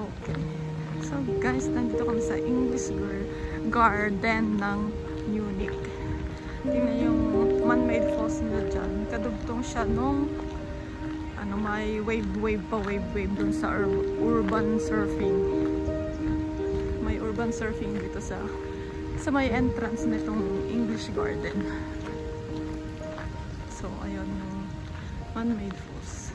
Okay. So guys, nandito kami sa English Garden ng Munich. Tingnan yung man-made falls nila dyan. Kadugtong siya nung may wave dun sa urban surfing. May urban surfing dito sa may entrance nitong English Garden. So ayun yung man-made falls.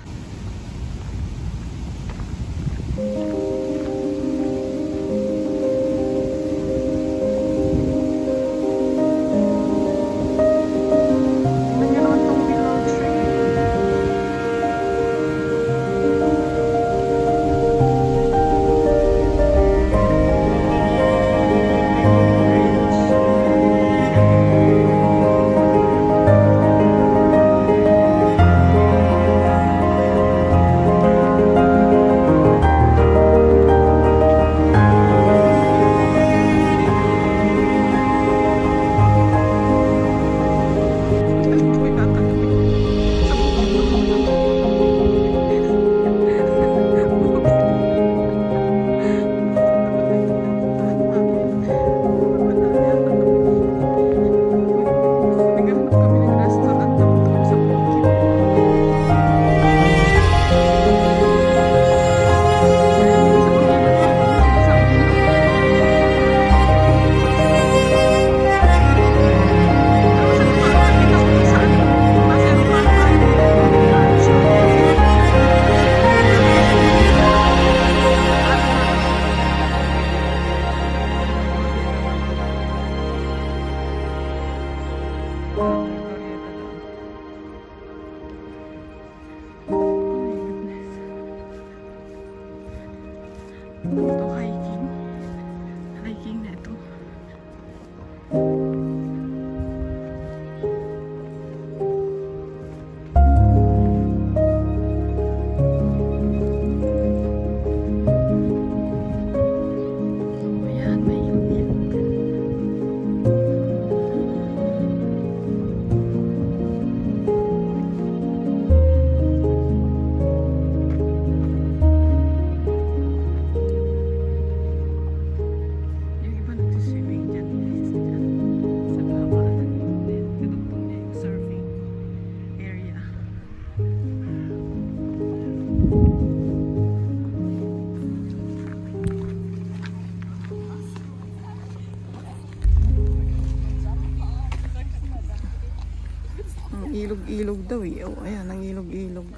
Ito hiking na ito. Ayan, may ilog. Ilog-ilog daw eh. Oh, ayan, ang ilog-ilog.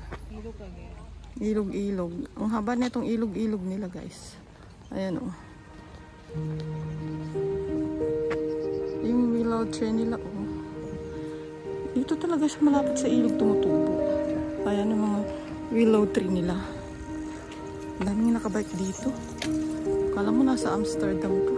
Ilog-ilog. Ang haba na itong ilog-ilog nila, guys. Ayan, oh. Yung willow tree nila, oh. Dito talaga siya malapit sa ilog tumutubo. Ayan ang mga willow tree nila. Daming nakabike dito. Kala mo nasa Amsterdam ka.